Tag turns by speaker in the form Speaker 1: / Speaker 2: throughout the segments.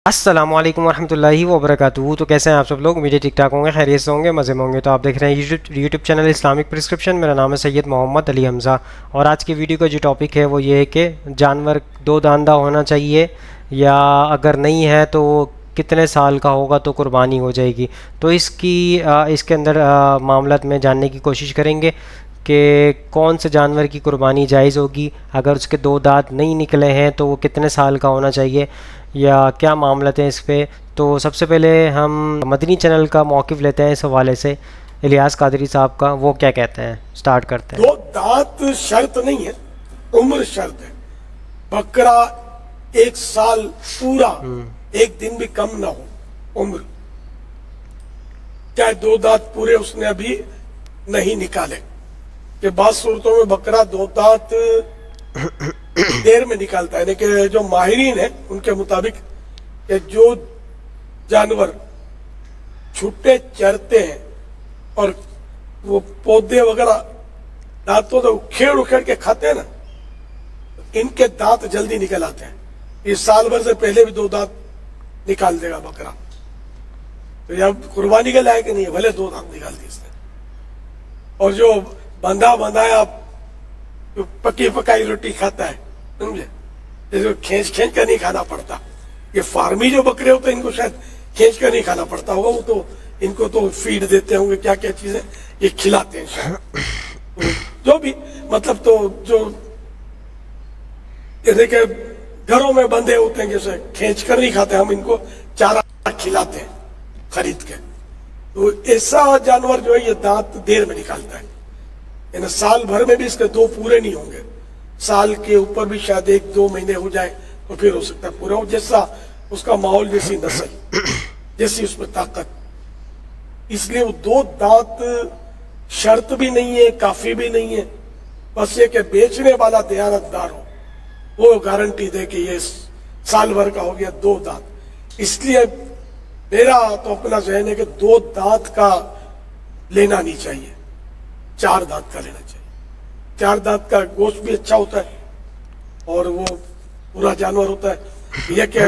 Speaker 1: السلام علیکم ورحمۃ اللہ وبرکاتہ. تو کیسے ہیں آپ سب لوگ؟ مجھے ٹھیک ٹھاک ہوں گے، خیریت سے ہوں گے، مزے میں ہوں گے. تو آپ دیکھ رہے ہیں یوٹیوب چینل اسلامک پرسکرپشن. میرا نام ہے سید محمد علی حمزہ، اور آج کی ویڈیو کا جو ٹاپک ہے وہ یہ ہے کہ جانور دو داندہ ہونا چاہیے، یا اگر نہیں ہے تو کتنے سال کا ہوگا تو قربانی ہو جائے گی. تو اس کے اندر معاملات میں جاننے کی کوشش کریں گے کہ کون سے جانور کی قربانی جائز ہوگی، اگر اس کے دو دانت نہیں نکلے ہیں تو وہ کتنے سال کا ہونا چاہیے، یا کیا معاملات ہیں اس پہ. تو سب سے پہلے ہم مدنی چینل کا موقف لیتے ہیں اس حوالے سے، الیاس قادری صاحب کا. وہ کیا کہتے ہیں؟ سٹارٹ کرتے ہیں.
Speaker 2: دو دانت شرط نہیں ہے، عمر شرط ہے. بکرا ایک سال پورا ایک دن بھی کم نہ ہو عمر، چاہے دو دانت پورے اس نے ابھی نہیں نکالے. کہ بعض صورتوں میں بکرا دو دانت دیر میں نکالتا ہے، یعنی کہ جو ماہرین ہیں ان کے مطابق کہ جو جانور چھٹے چرتے ہیں اور وہ پودے وغیرہ دانتوں سے اکھیڑ اکھیڑ کے کھاتے ہیں نا، ان کے دانت جلدی نکل آتے ہیں. یہ سال بھر سے پہلے بھی دو دانت نکال دے گا بکرا، تو یہ قربانی کے لائق نہیں ہے، بھلے دو دانت نکال دی اس نے. اور جو بندھایا پکی پکائی روٹی کھاتا ہے، سمجھے، جس کو کھینچ کر نہیں کھانا پڑتا. یہ فارمی جو بکرے ہوتے ہیں ان کو شاید کھینچ کر نہیں کھانا پڑتا ہوگا، وہ تو ان کو تو فیڈ دیتے ہوں گے، کیا کیا چیزیں یہ کھلاتے ہیں شاید. جو بھی مطلب، تو جو جیسے کہ گھروں میں بندھے ہوتے ہیں، جیسے کھینچ کر نہیں کھاتے، ہم ان کو چارہ کھلاتے ہیں خرید کے. تو ایسا جانور جو ہے یہ دانت دیر میں نکالتا ہے. یعنی سال بھر میں بھی اس کے دو پورے نہیں ہوں گے، سال کے اوپر بھی شاید ایک دو مہینے ہو جائے تو پھر ہو سکتا ہے پورا ہو، جیسا اس کا ماحول، جیسی نسل، جیسی اس میں طاقت. اس لیے وہ دو دانت شرط بھی نہیں ہے، کافی بھی نہیں ہے. بس یہ کہ بیچنے والا دیانت دار ہو، وہ گارنٹی دے کہ یہ سال بھر کا ہو گیا دو دانت. اس لیے میرا تو اپنا ذہن ہے کہ دو دانت کا لینا نہیں چاہیے، چار دانت کا لینا چاہیے. چار دانت کا گوشت بھی اچھا ہوتا ہے اور وہ پورا جانور ہوتا ہے. یہ کہ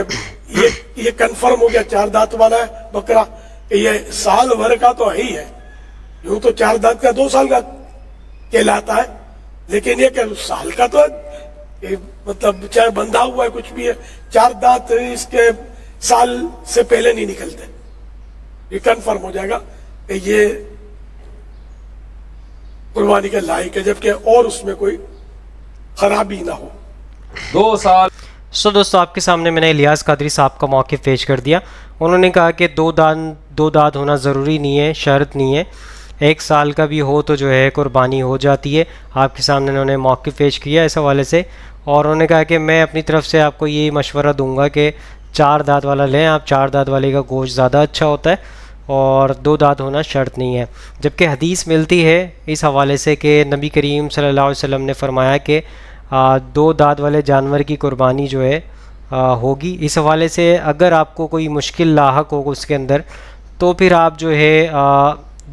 Speaker 2: یہ کنفرم ہو گیا چار دانت والا ہے بکرا، کہ یہ سال بھر کا تو ہی ہے. یوں تو چار دانت کا 2 سال کا کہلاتا ہے، لیکن یہ کہ سال کا تو ہے، مطلب چاہے بندھا ہوا ہے کچھ بھی ہے، چار دانت اس کے سال سے پہلے نہیں نکلتے. یہ کنفرم ہو جائے گا کہ یہ قربانی کے لائق ہے، جبکہ اور اس میں کوئی خرابی نہ ہو.
Speaker 3: 2 سال.
Speaker 1: دوستو، آپ کے سامنے میں نے الیاس قادری صاحب کا موقف پیش کر دیا. انہوں نے کہا کہ دو دانت ہونا ضروری نہیں ہے، شرط نہیں ہے، 1 سال کا بھی ہو تو جو ہے قربانی ہو جاتی ہے. آپ کے سامنے انہوں نے موقف پیش کیا اس حوالے سے، اور انہوں نے کہا کہ میں اپنی طرف سے آپ کو یہی مشورہ دوں گا کہ 4 دانت والا لیں آپ. 4 دانت والے کا گوشت زیادہ اچھا ہوتا ہے، اور 2 دانت ہونا شرط نہیں ہے. جبکہ حدیث ملتی ہے اس حوالے سے کہ نبی کریم صلی اللہ علیہ وسلم نے فرمایا کہ 2 دانت والے جانور کی قربانی جو ہے ہوگی. اس حوالے سے اگر آپ کو کوئی مشکل لاحق ہو اس کے اندر، تو پھر آپ جو ہے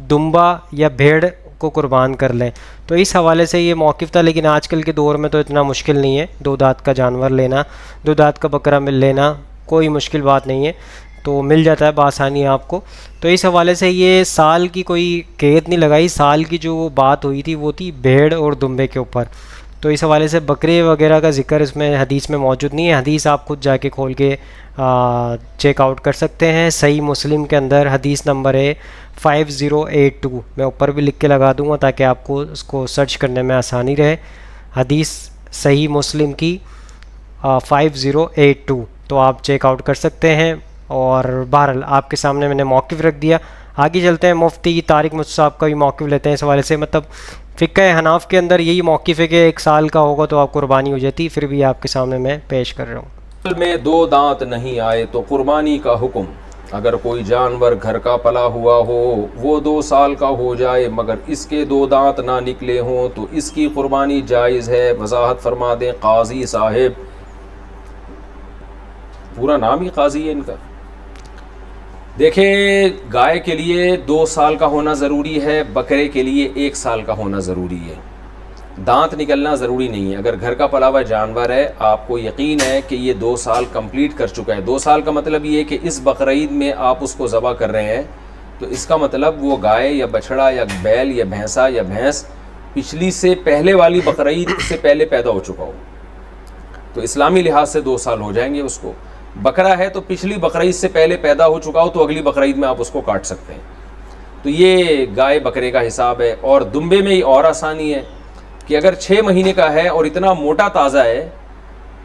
Speaker 1: دمبا یا بھیڑ کو قربان کر لیں. تو اس حوالے سے یہ موقف تھا. لیکن آج کل کے دور میں تو اتنا مشکل نہیں ہے 2 دانت کا جانور لینا، 2 دانت کا بکرا مل لینا کوئی مشکل بات نہیں ہے، تو مل جاتا ہے بآسانی آپ کو. تو اس حوالے سے یہ سال کی کوئی قید نہیں لگائی. سال کی جو بات ہوئی تھی وہ تھی بھیڑ اور دمبے کے اوپر. تو اس حوالے سے بکرے وغیرہ کا ذکر اس میں حدیث میں موجود نہیں ہے. حدیث آپ خود جا کے کھول کے چیک آؤٹ کر سکتے ہیں. صحیح مسلم کے اندر حدیث نمبر ہے 5082. میں اوپر بھی لکھ کے لگا دوں گا تاکہ آپ کو اس کو سرچ کرنے میں آسانی رہے. حدیث صحیح مسلم کی 5082، تو آپ چیک آؤٹ کر سکتے ہیں. اور بہرحال آپ کے سامنے میں نے موقف رکھ دیا. آگے چلتے ہیں، مفتی طارق مجھ صاحب کا بھی موقف لیتے ہیں اس حوالے سے. مطلب فقہ حناف کے اندر یہی موقف ہے کہ 1 سال کا ہوگا تو آپ قربانی ہو جاتی. پھر بھی آپ کے سامنے میں پیش کر رہا ہوں.
Speaker 3: میں 2 دانت نہیں آئے تو قربانی کا حکم. اگر کوئی جانور گھر کا پلا ہوا ہو، وہ 2 سال کا ہو جائے مگر اس کے 2 دانت نہ نکلے ہوں تو اس کی قربانی جائز ہے. وضاحت فرما دیں قاضی صاحب. پورا نام ہی قاضی ہے ان کا. دیکھیں، گائے کے لیے 2 سال کا ہونا ضروری ہے، بکرے کے لیے 1 سال کا ہونا ضروری ہے. دانت نکلنا ضروری نہیں ہے. اگر گھر کا پلا ہوا جانور ہے, آپ کو یقین ہے کہ یہ 2 سال کمپلیٹ کر چکا ہے, 2 سال کا مطلب یہ ہے کہ اس بقرعید میں آپ اس کو ذبح کر رہے ہیں, تو اس کا مطلب وہ گائے یا بچھڑا یا بیل یا بھینسا یا بھینس پچھلی سے پہلے والی بقرعید سے پہلے پیدا ہو چکا ہو, تو اسلامی لحاظ سے 2 سال ہو جائیں گے اس کو. بکرا ہے تو پچھلی بقرعید سے پہلے پیدا ہو چکا ہو تو اگلی بقرعید میں آپ اس کو کاٹ سکتے ہیں. تو یہ گائے بکرے کا حساب ہے. اور دمبے میں اور آسانی ہے کہ اگر 6 مہینے کا ہے اور اتنا موٹا تازہ ہے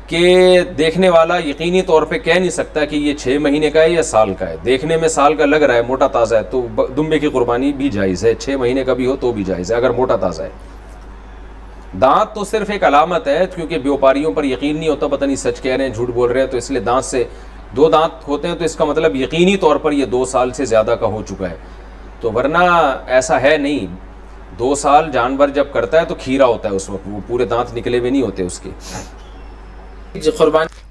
Speaker 3: کہ دیکھنے والا یقینی طور پہ کہہ نہیں سکتا کہ یہ 6 مہینے کا ہے یا سال کا ہے, دیکھنے میں سال کا لگ رہا ہے, موٹا تازہ ہے, تو دمبے کی قربانی بھی جائز ہے. 6 مہینے کا بھی ہو تو بھی جائز ہے اگر موٹا تازہ ہے. دانت تو صرف ایک علامت ہے, کیونکہ بیوپاریوں پر یقین نہیں ہوتا, پتہ نہیں سچ کہہ رہے ہیں جھوٹ بول رہے ہیں, تو اس لیے دانت سے 2 دانت ہوتے ہیں تو اس کا مطلب یقینی طور پر یہ 2 سال سے زیادہ کا ہو چکا ہے. تو ورنہ ایسا ہے نہیں, 2 سال جانور جب کرتا ہے تو کھیرا ہوتا ہے اس وقت, وہ پورے دانت نکلے ہوئے نہیں ہوتے اس کے.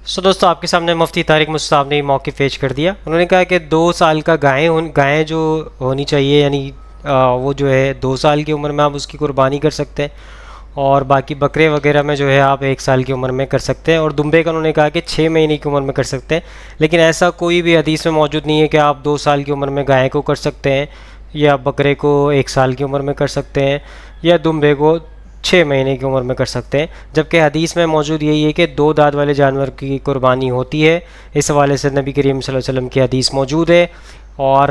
Speaker 1: سو دوستو آپ کے سامنے مفتی طارق مصطفیٰ نے موقف پیش کر دیا. انہوں نے کہا کہ 2 سال کا گائیں جو ہونی چاہیے, یعنی وہ جو ہے 2 سال کی عمر میں آپ اس کی قربانی کر سکتے ہیں, اور باقی بکرے وغیرہ میں جو ہے آپ 1 سال کی عمر میں کر سکتے ہیں, اور دمبے کا انہوں نے کہا کہ 6 مہینے کی عمر میں کر سکتے ہیں. لیکن ایسا کوئی بھی حدیث میں موجود نہیں ہے کہ آپ 2 سال کی عمر میں گائے کو کر سکتے ہیں, یا بکرے کو 1 سال کی عمر میں کر سکتے ہیں, یا دمبے کو 6 مہینے کی عمر میں کر سکتے ہیں. جبکہ حدیث میں موجود یہی ہے کہ 2 دانت والے جانور کی قربانی ہوتی ہے. اس حوالے سے نبی کریم صلی اللہ علیہ وسلم کی حدیث موجود ہے. اور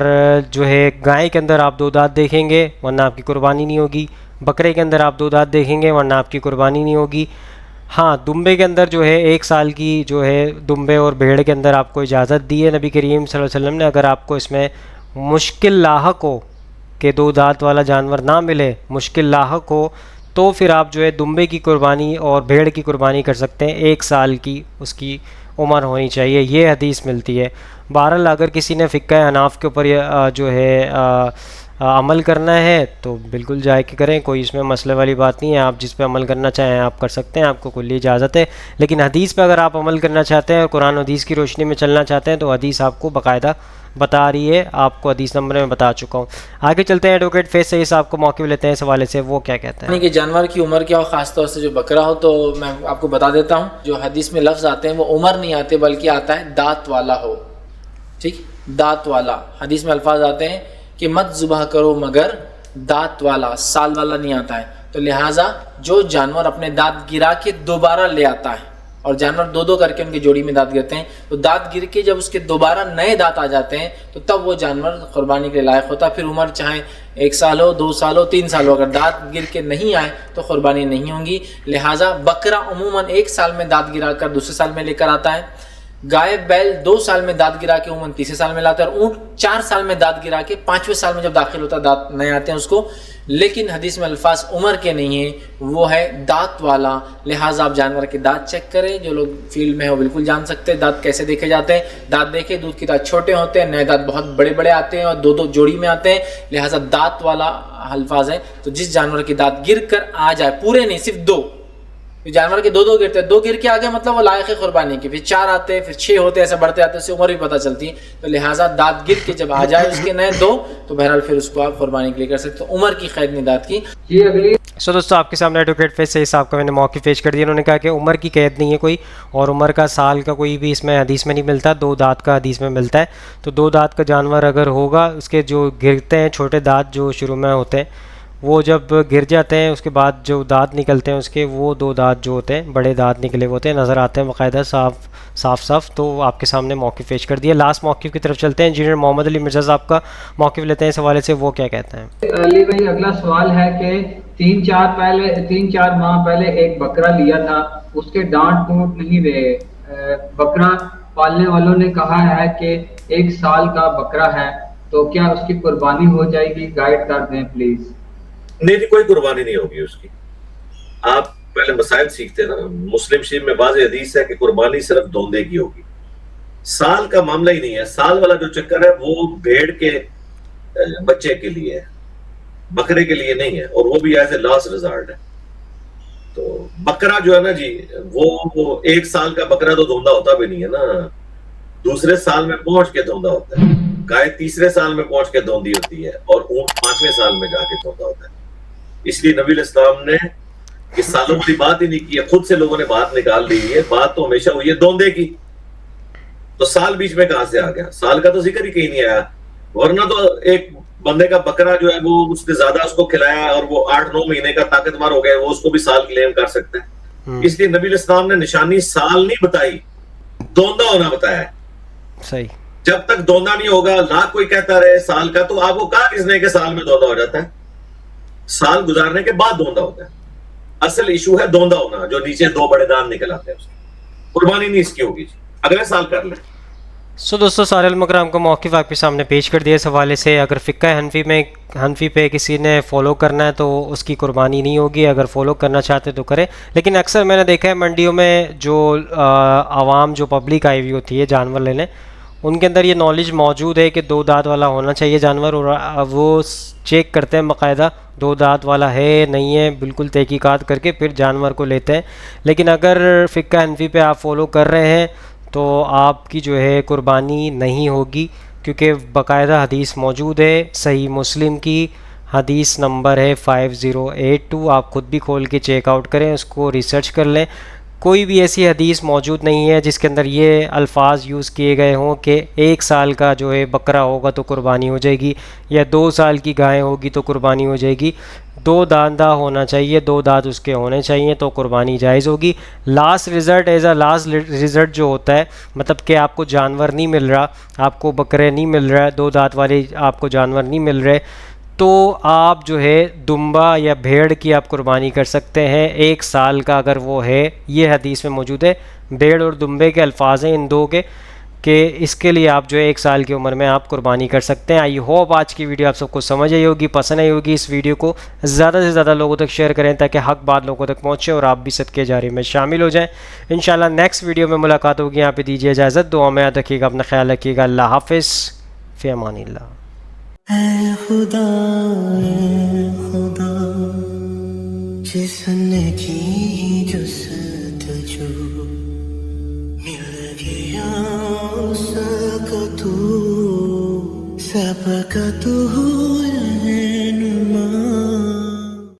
Speaker 1: جو ہے گائے کے اندر آپ 2 دانت دیکھیں گے ورنہ آپ کی قربانی نہیں ہوگی, بکرے کے اندر آپ 2 دانت دیکھیں گے ورنہ آپ کی قربانی نہیں ہوگی. ہاں, دمبے کے اندر جو ہے 1 سال کی جو ہے دمبے اور بھیڑ کے اندر آپ کو اجازت دی ہے نبی کریم صلی اللہ علیہ وسلم نے. اگر آپ کو اس میں مشکل لاحق ہو کہ 2 دانت والا جانور نہ ملے, مشکل لاحق ہو, تو پھر آپ جو ہے دمبے کی قربانی اور بھیڑ کی قربانی کر سکتے ہیں. 1 سال کی اس کی عمر ہونی چاہیے, یہ حدیث ملتی ہے. بہرحال اگر کسی نے فقہ حناف کے اوپر جو ہے عمل کرنا ہے تو بالکل جائے کہ کریں, کوئی اس میں مسئلے والی بات نہیں ہے. آپ جس پہ عمل کرنا چاہیں آپ کر سکتے ہیں, آپ کو کلی اجازت ہے. لیکن حدیث پہ اگر آپ عمل کرنا چاہتے ہیں اور قرآن و حدیث کی روشنی میں چلنا چاہتے ہیں تو حدیث آپ کو باقاعدہ بتا رہی ہے. آپ کو حدیث نمبر میں بتا چکا ہوں. آگے چلتے ہیں, ایڈوکیٹ فیض سعید صاحب کو موقع لیتے ہیں اس حوالے سے, وہ کیا کہتے ہیں.
Speaker 4: کہ جانور کی عمر کیا ہو, خاص طور سے جو بکرا ہو, تو میں آپ کو بتا دیتا ہوں. جو حدیث میں لفظ آتے ہیں وہ عمر نہیں آتے بلکہ آتا ہے دانت والا ہو. ٹھیک, دانت والا. حدیث میں الفاظ آتے ہیں کہ مت ذبح کرو مگر دانت والا, سال والا نہیں آتا ہے. تو لہٰذا جو جانور اپنے دانت گرا کے دوبارہ لے آتا ہے, اور جانور 2 کر کے ان کی جوڑی میں دانت گرتے ہیں, تو دانت گر کے جب اس کے دوبارہ نئے دانت آ جاتے ہیں تو تب وہ جانور قربانی کے لائق ہوتا ہے. پھر عمر چاہے 1 سال ہو, 2 سال ہو, 3 سال ہو, اگر دانت گر کے نہیں آئے تو قربانی نہیں ہوں گی. لہٰذا بکرا عموماً 1 سال میں دانت گرا کر دوسرے سال میں لے کر آتا ہے. گائے بیل 2 سال میں دانت گرا کے عموماً تیسرے سال میں لاتا ہے, اور اونٹ 4 سال میں دانت گرا کے 5ویں سال میں جب داخل ہوتا ہے دانت نئے آتے ہیں اس کو. لیکن حدیث میں الفاظ عمر کے نہیں ہیں, وہ ہے دانت والا. لہٰذا آپ جانور کے دانت چیک کریں. جو لوگ فیلڈ میں ہیں وہ بالکل جان سکتے ہیں دانت کیسے دیکھے جاتے ہیں. دانت دیکھیں, دودھ کے دانت چھوٹے ہوتے ہیں, نئے دانت بہت بڑے بڑے آتے ہیں اور 2 جوڑی میں آتے ہیں. لہٰذا دانت والا الفاظ ہے. تو جس جانور کے دانت گر کر آ جائے, پورے نہیں صرف 2, جانور کے 2 گرتے ہیں, 2 گر کے آگے مطلب وہ لائق ہے قربانی کے, پھر 4 آتے ہیں, پھر 6 ہوتے ہیں, ایسے بڑھتے آتے ہیں, اس سے عمر بھی پتہ چلتی ہے. تو لہٰذا دانت گر کے جب آ جائے اس کے نئے 2, تو بہرحال پھر اس کو آپ قربانی کے لیے کر سکتے. تو عمر کی قید نہیں دانت کی.
Speaker 5: جی اگلی.
Speaker 1: سو دوستو آپ کے سامنے ایڈوکیٹ فیض سعید صاحب کا میں نے موقع پیش کر دیا. انہوں نے کہا کہ عمر کی قید نہیں ہے کوئی, اور عمر کا سال کا کوئی بھی اس میں حدیث میں نہیں ملتا, 2 دانت کا حدیث میں ملتا ہے. تو 2 دانت کا جانور اگر ہوگا, اس کے جو گرتے ہیں چھوٹے دانت جو شروع میں ہوتے ہیں, وہ جب گر جاتے ہیں اس کے بعد جو دانت نکلتے ہیں اس کے, وہ 2 دانت جو ہوتے ہیں بڑے دانت نکلے ہوتے ہیں, نظر آتے ہیں باقاعدہ صاف. تو آپ کے سامنے موقف پیش کر دیا. لاسٹ موقف کی طرف چلتے ہیں. انجینئر محمد علی مرزا صاحب کا موقف لیتے ہیں اس حوالے سے, وہ کیا کہتے ہیں.
Speaker 5: علی بھائی اگلا سوال ہے کہ 3-4 ماہ پہلے ایک بکرا لیا تھا, اس کے ڈانٹ ٹوٹ نہیں رہے. بکرا پالنے والوں نے کہا ہے کہ 1 سال کا بکرا ہے, تو کیا اس کی قربانی ہو جائے گی؟ گائیڈ کر دیں پلیز.
Speaker 6: نہیں, کوئی قربانی نہیں ہوگی اس کی. آپ پہلے مسائل سیکھتے نا. مسلم شریف میں واضح حدیث ہے کہ قربانی صرف دوندے کی ہوگی. سال کا معاملہ ہی نہیں ہے. سال والا جو چکر ہے وہ بھیڑ کے بچے کے لیے ہے, بکرے کے لیے نہیں ہے, اور وہ بھی ایز اے لاسٹ ریزارٹ ہے. تو بکرا جو ہے نا جی, وہ 1 سال کا بکرا تو دھوندا ہوتا بھی نہیں ہے نا, دوسرے سال میں پہنچ کے دھوندا ہوتا ہے. گائے تیسرے سال میں پہنچ کے دھوندی ہوتی ہے, اور اونٹ 5ویں سال میں جا کے دھوندا ہوتا ہے. اس لیے نبی علیہ السلام نے یہ سالوں والی بات ہی نہیں کی ہے, خود سے لوگوں نے بات نکال دی ہے. بات تو ہمیشہ ہوئی ہے دوندے کی, تو سال بیچ میں کہاں سے آ گیا؟ سال کا تو ذکر ہی کہیں نہیں آیا. ورنہ تو ایک بندے کا بکرا جو ہے وہ اس نے زیادہ اس کو کھلایا اور وہ 8-9 مہینے کا طاقتور ہو گیا, وہ اس کو بھی سال کلیم کر سکتا ہے. اس لیے نبی علیہ السلام نے نشانی سال نہیں بتائی, دوندا ہونا بتایا ہے.
Speaker 1: صحیح.
Speaker 6: جب تک دوندا نہیں ہوگا, لاکھ کوئی کہتا رہے سال کا, تو آپ کو کہا کس نے کہ سال میں دوندا ہو جاتا ہے؟ سال گزارنے کے بعد دوندا ہوتا ہے. اصل ایشو ہے دوندا ہونا, جو نیچے 2 بڑے دان نکل آتے ہیں. اس کی قربانی نہیں اس کی ہوگی, اگلے سال کر لیں.
Speaker 1: دوستو سارے المکرام کا موقف آپ کے سامنے پیش کر دیا اس حوالے سے. اگر فقہ حنفی پہ کسی نے فالو کرنا ہے تو اس کی قربانی نہیں ہوگی, اگر فالو کرنا چاہتے تو کرے. لیکن اکثر میں نے دیکھا ہے منڈیوں میں جو عوام جو پبلک آئی ہوئی ہوتی ہے جانور لینے, ان کے اندر یہ نالج موجود ہے کہ 2 دانت والا ہونا چاہیے جانور, اور وہ چیک کرتے ہیں باقاعدہ 2 دانت والا ہے نہیں ہے, بالکل تحقیقات کر کے پھر جانور کو لیتے ہیں. لیکن اگر فقہ حنفی پہ آپ فالو کر رہے ہیں تو آپ کی جو ہے قربانی نہیں ہوگی, کیونکہ باقاعدہ حدیث موجود ہے. صحیح مسلم کی حدیث نمبر ہے 5082, آپ خود بھی کھول کے چیک آؤٹ کریں, اس کو ریسرچ کر لیں. کوئی بھی ایسی حدیث موجود نہیں ہے جس کے اندر یہ الفاظ یوز کیے گئے ہوں کہ 1 سال کا جو ہے بکرا ہوگا تو قربانی ہو جائے گی, یا 2 سال کی گائے ہوگی تو قربانی ہو جائے گی. 2 داندہ ہونا چاہیے, 2 دانت اس کے ہونے چاہیے تو قربانی جائز ہوگی. Last result as a last result جو ہوتا ہے, مطلب کہ آپ کو جانور نہیں مل رہا, آپ کو بکرے نہیں مل رہا, 2 دانت والے آپ کو جانور نہیں مل رہے, تو آپ جو ہے دمبا یا بھیڑ کی آپ قربانی کر سکتے ہیں 1 سال کا, اگر وہ ہے. یہ حدیث میں موجود ہے, بھیڑ اور دمبے کے الفاظ ہیں ان 2 کے, کہ اس کے لیے آپ جو ہے 1 سال کی عمر میں آپ قربانی کر سکتے ہیں. آئی ہوپ آج کی ویڈیو آپ سب کو سمجھ آئی ہوگی, پسند آئی ہوگی. اس ویڈیو کو زیادہ سے زیادہ لوگوں تک شیئر کریں تاکہ حق بات لوگوں تک پہنچے اور آپ بھی صدقے جاری میں شامل ہو جائیں. انشاءاللہ نیکسٹ ویڈیو میں ملاقات ہوگی. یہاں پہ دیجیے اجازت, دعا میں یاد رکھیے گا, اپنا خیال رکھیے گا. اللہ حافظ, فی امان اللہ.
Speaker 7: اے خدا جس نے کی جستجو مل گیا اس کا تو سب کا تو